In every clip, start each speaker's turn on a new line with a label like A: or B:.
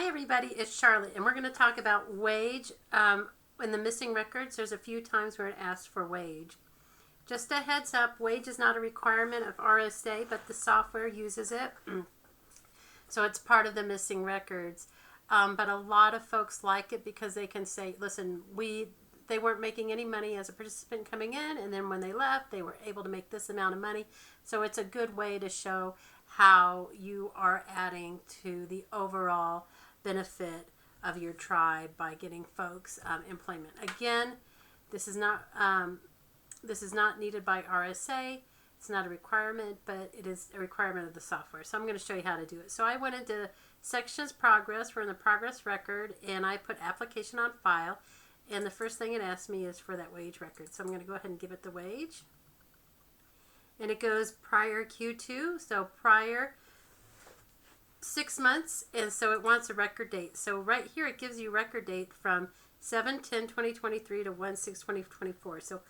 A: everybody, it's Charlotte, and we're going to talk about wage. In the missing records, there's a few times where it asks for wage. Just a heads up, wage is not a requirement of RSA, but the software uses it. So it's part of the missing records. But a lot of folks like it because they can say, listen, they weren't making any money as a participant coming in, and then when they left, they were able to make this amount of money. So it's a good way to show how you are adding to the overall benefit of your tribe by getting folks employment. Again, this is not needed by RSA. It's not a requirement, but it is a requirement of the software. So I'm going to show you how to do it. So I went into sections progress. We're in the progress record, and I put application on file. And the first thing it asks me is for that wage record. So I'm going to go ahead and give it the wage. And it goes prior Q2, so prior 6 months, and so it wants a record date. So right here it gives you record date from 7/10/2023 to 1/6/2024. So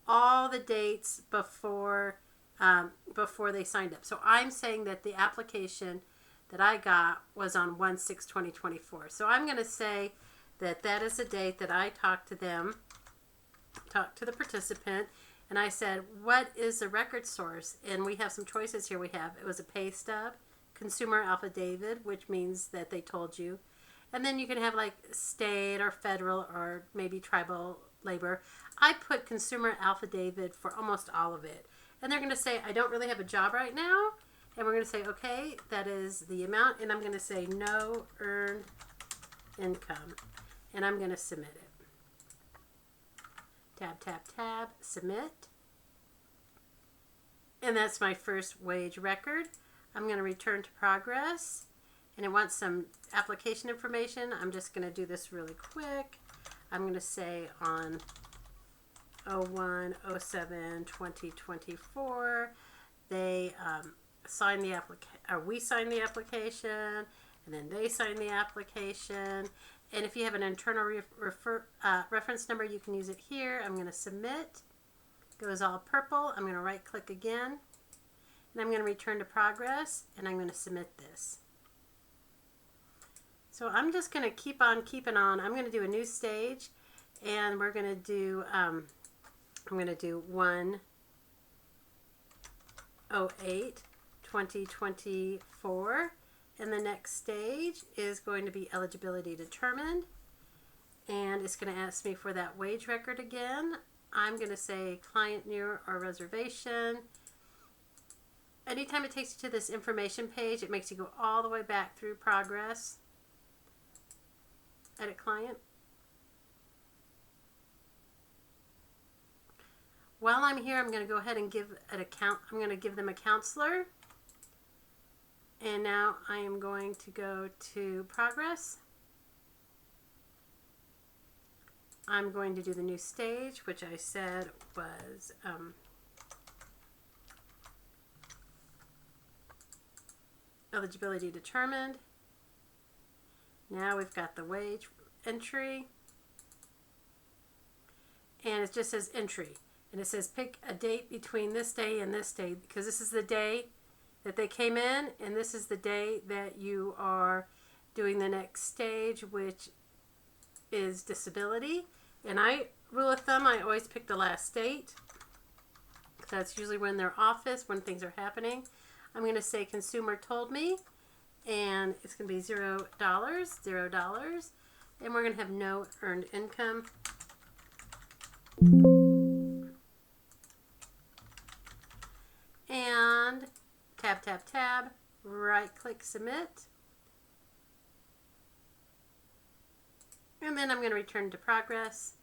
A: all the dates before they signed up. So I'm saying that the application that I got was on 1/6/2024. So I'm going to say that that is the date that I talked to the participant, and I said, what is the record source? And we have some choices here. It was a pay stub, consumer affidavit, which means that they told you. And then you can have like state or federal or maybe tribal labor. I put consumer affidavit for almost all of it. And they're going to say, I don't really have a job right now. And we're going to say, okay, that is the amount. And I'm going to say no earned income. And I'm going to submit it. Tab, tab, tab, submit. And that's my first wage record. I'm going to return to progress. And it wants some application information. I'm just going to do this really quick. I'm going to say on 01/07/2024, they signed the we signed the application, and then they signed the application. And if you have an internal reference number, you can use it here. I'm going to submit. It goes all purple. I'm going to right click again. And I'm going to return to progress. And I'm going to submit this. So I'm just going to keep on keeping on. I'm going to do a new stage. And we're going to do, I'm going to do 1/08/2024. And the next stage is going to be eligibility determined. And it's going to ask me for that wage record again. I'm going to say client near or reservation. Anytime it takes you to this information page, it makes you go all the way back through progress. Edit client. While I'm here, I'm going to go ahead and give an account. I'm going to give them a counselor. And now I am going to go to progress. I'm going to do the new stage, which I said was eligibility determined. Now we've got the wage entry. And it just says entry. And it says pick a date between this day and this day, because this is the day that they came in, and this is the day that you are doing the next stage, which is disability. And rule of thumb, I always pick the last date. That's usually when they're office, when things are happening. I'm going to say consumer told me, and it's going to be $0, $0. And we're going to have no earned income. And tab, tab, tab, right click submit. And then I'm going to return to progress.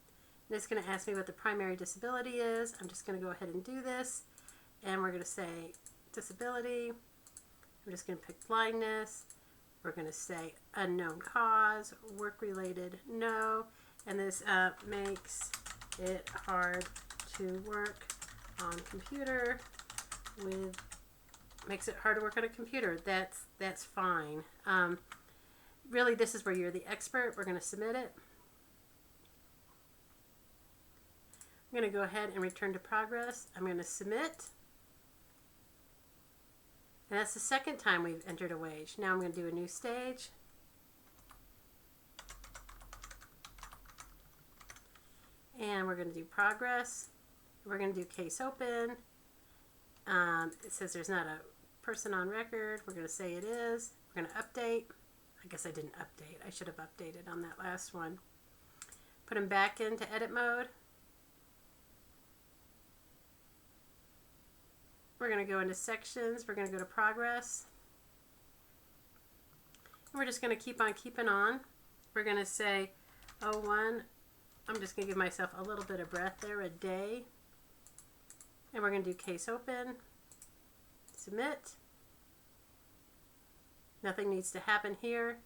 A: And it's going to ask me what the primary disability is. I'm just going to go ahead and do this. And we're going to say disability. I'm just going to pick blindness. We're going to say unknown cause, work-related, no. And this makes it hard to work on computer makes it hard to work on a computer. That's fine. Really, this is where you're the expert. We're going to submit it. I'm going to go ahead and return to progress. I'm going to submit. And that's the second time we've entered a wage. Now I'm going to do a new stage. And we're going to do progress. We're going to do case open. It says there's not a person on record. We're going to say it is. We're going to update. I guess I didn't update. I should have updated on that last one. Put them back into edit mode. We're going to go into sections. We're going to go to progress. And we're just going to keep on keeping on. We're going to say 01. I'm just going to give myself a little bit of breath there, a day. And we're going to do case open. Submit. Nothing needs to happen here.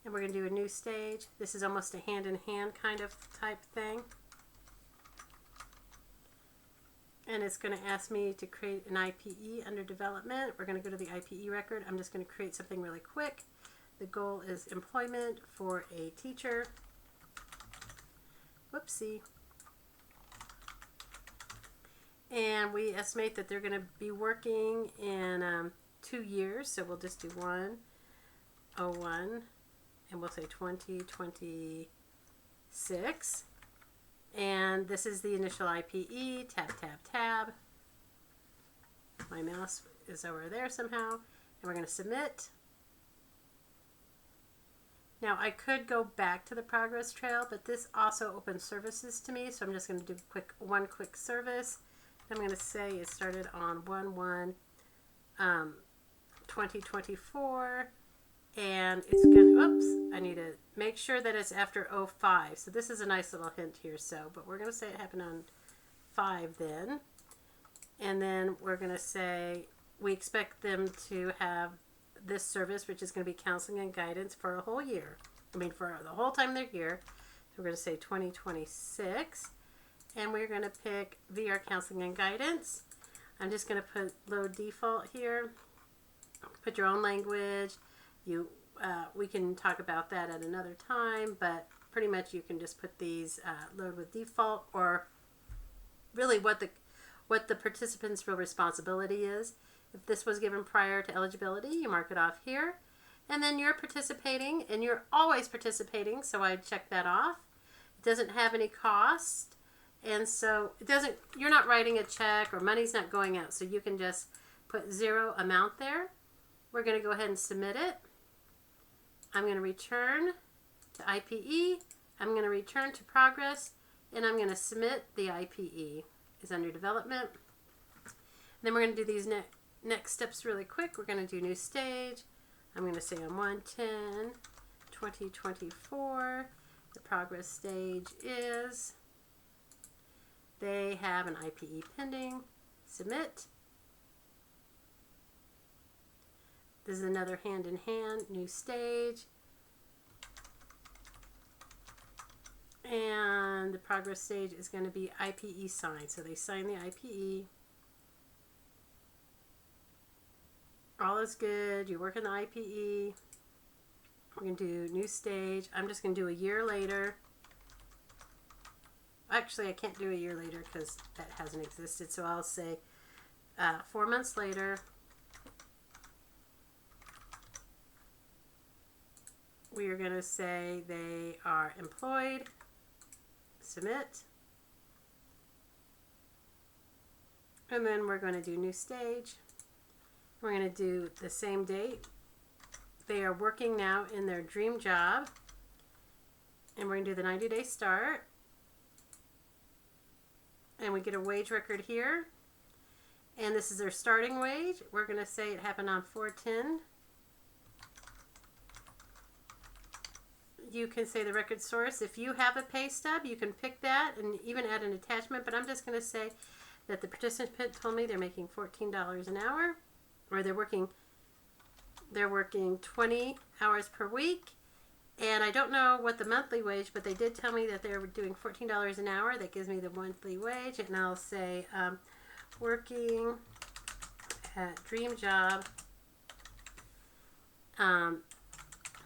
A: And we're going to do a new stage. This is almost a hand-in-hand kind of type thing. And it's going to ask me to create an IPE under development. We're going to go to the IPE record. I'm just going to create something really quick. The goal is employment for a teacher. Whoopsie. And we estimate that they're going to be working in 2 years. So we'll just do 101 and we'll say 2026. And this is the initial IPE. Tab, tab, tab. My mouse is over there somehow. And we're going to submit. Now I could go back to the progress trail, but this also opens services to me. So I'm just going to do one quick service. I'm going to say it started on 1/1/2024. And it's going to, oops, I need to make sure that it's after 05. So this is a nice little hint here. But we're going to say it happened on 5 then. And then we're going to say we expect them to have this service, which is going to be counseling and guidance for a whole year. I mean, for the whole time they're here. So we're going to say 2026. And we're going to pick VR counseling and guidance. I'm just going to put load default here. Put your own language. We can talk about that at another time, but pretty much you can just put these load with default, or really what the participant's real responsibility is. If this was given prior to eligibility, you mark it off here. And then you're participating, and you're always participating, so I check that off. It doesn't have any cost, and so you're not writing a check or money's not going out, so you can just put 0 amount there. We're going to go ahead and submit it. I'm going to return to IPE. I'm going to return to progress, and I'm going to submit the IPE. It's under development. And then we're going to do these next steps really quick. We're going to do new stage. I'm going to say on 1/10/2024. The progress stage is they have an IPE pending. Submit. This is another hand-in-hand, new stage. And the progress stage is going to be IPE signed. So they sign the IPE. All is good. You work in the IPE. We're going to do new stage. I'm just going to do a year later. Actually, I can't do a year later because that hasn't existed. So I'll say 4 months later. We are going to say they are employed. Submit. And then we're going to do new stage. We're going to do the same date. They are working now in their dream job. And we're going to do the 90-day start. And we get a wage record here. And this is their starting wage. We're going to say it happened on 4/10. You can say the record source. If you have a pay stub, you can pick that and even add an attachment. But I'm just going to say that the participant told me they're making $14 an hour, or they're working 20 hours per week. And I don't know what the monthly wage, but they did tell me that they were doing $14 an hour. That gives me the monthly wage. And I'll say working at dream job,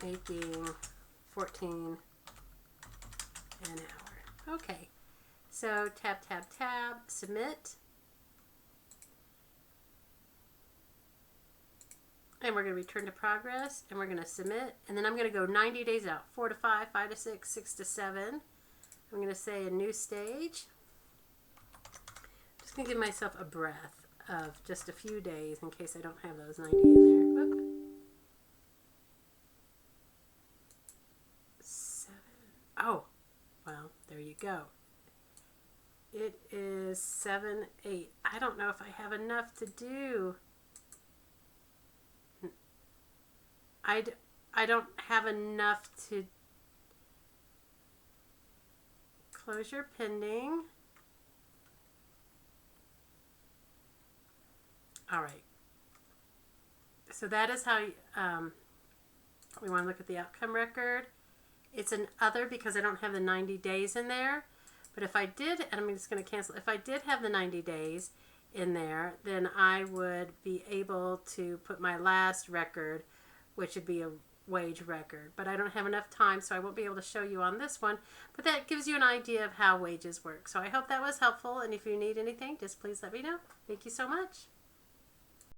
A: making 14 an hour. Okay, so tab, tab, tab, submit. And we're going to return to progress, and we're going to submit. And then I'm going to go 90 days out, 4 to 5, 5 to 6, 6 to 7. I'm going to say a new stage. Just going to give myself a breath of just a few days in case I don't have those 90 in there. Oop. 7. Oh, well, there you go. It is 7, 8. I don't know if I have enough to do. I don't have enough to closure pending. All right. So that is how we want to look at the outcome record. It's an other because I don't have the 90 days in there. But if I did, and I'm just going to cancel, if I did have the 90 days in there, then I would be able to put my last record, which would be a wage record. But I don't have enough time, so I won't be able to show you on this one. But that gives you an idea of how wages work. So I hope that was helpful, and if you need anything, just please let me know. Thank you so much.